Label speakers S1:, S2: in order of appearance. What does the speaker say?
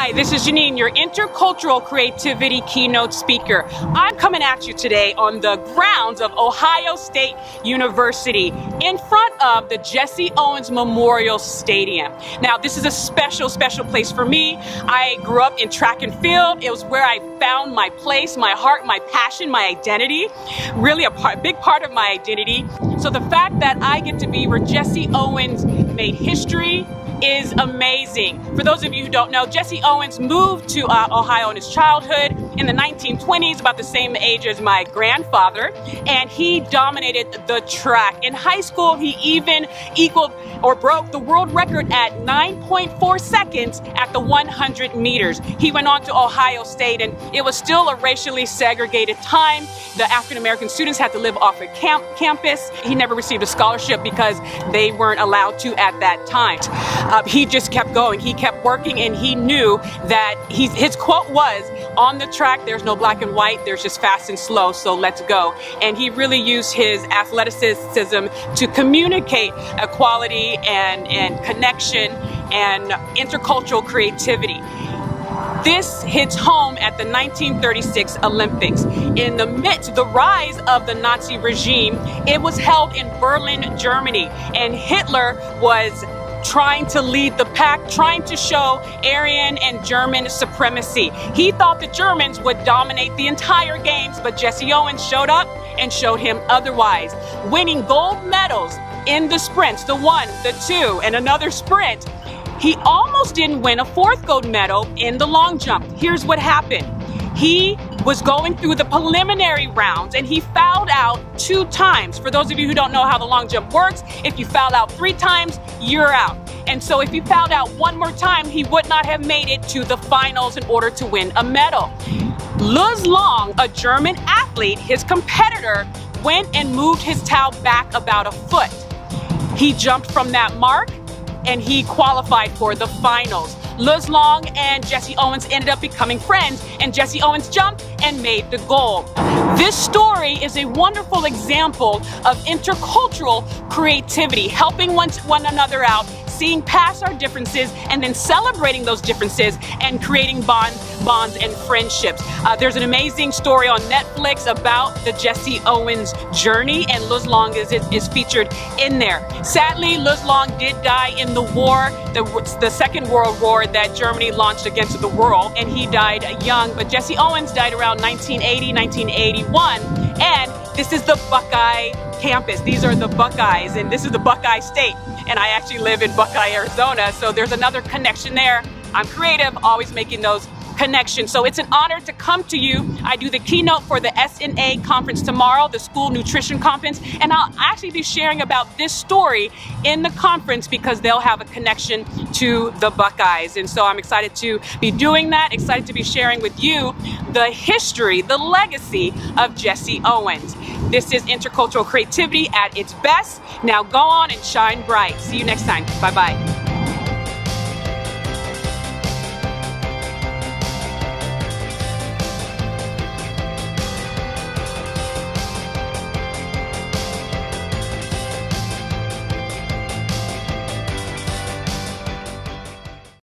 S1: Hi, this is Janine, your Intercultural Creativity keynote speaker. I'm coming at you today on the grounds of Ohio State University in front of the Jesse Owens Memorial Stadium. Now, this is a special place for me. I grew up in track and field. It was where I found my place, my heart, my passion, my identity, really a big part of my identity. So the fact that I get to be where Jesse Owens made history is amazing. For those of you who don't know, Jesse Owens moved to Ohio in his childhood in the 1920s, about the same age as my grandfather, and he dominated the track. In high school, he even equaled or broke the world record at 9.4 seconds at the 100 meters. He went on to Ohio State, and it was still a racially segregated time. The African-American students had to live off of campus. He never received a scholarship because they weren't allowed to at that time. He just kept going, he kept working, and he knew that his quote was, "On the track, there's no black and white, there's just fast and slow, so let's go." And he really used his athleticism to communicate equality and connection and intercultural creativity. This hits home at the 1936 Olympics. In the midst of the rise of the Nazi regime, it was held in Berlin, Germany, and Hitler was trying to lead the pack, trying to show Aryan and German supremacy. He thought the Germans would dominate the entire games, but Jesse Owens showed up and showed him otherwise, winning gold medals in the sprints, the 1, the 2, and another sprint. He almost didn't win a 4th gold medal in the long jump. Here's what happened. He was going through the preliminary rounds and he fouled out 2 times. For those of you who don't know how the long jump works, if you foul out 3 times, you're out. And so if he fouled out 1 more time, he would not have made it to the finals in order to win a medal. Luz Long, a German athlete, his competitor, went and moved his towel back about a foot. He jumped from that mark and he qualified for the finals. Luz Long and Jesse Owens ended up becoming friends, and Jesse Owens jumped and made the goal. This story is a wonderful example of intercultural creativity, helping one another out, seeing past our differences, and then celebrating those differences and creating bonds and friendships. There's an amazing story on Netflix about the Jesse Owens journey, and Luz Long is featured in there. Sadly, Luz Long did die in the war, the Second World War that Germany launched against the world, and he died young. But Jesse Owens died around 1980, 1981, and this is the Buckeye campus. These are the Buckeyes, and this is the Buckeye State. And I actually live in Buckeye, Arizona, so there's another connection there. I'm creative, always making those connections. So it's an honor to come to you. I do the keynote for the SNA conference tomorrow, the School Nutrition Conference, and I'll actually be sharing about this story in the conference because they'll have a connection to the Buckeyes. And so I'm excited to be doing that, excited to be sharing with you the history, the legacy of Jesse Owens. This is intercultural creativity at its best. Now go on and shine bright. See you next time. Bye-bye.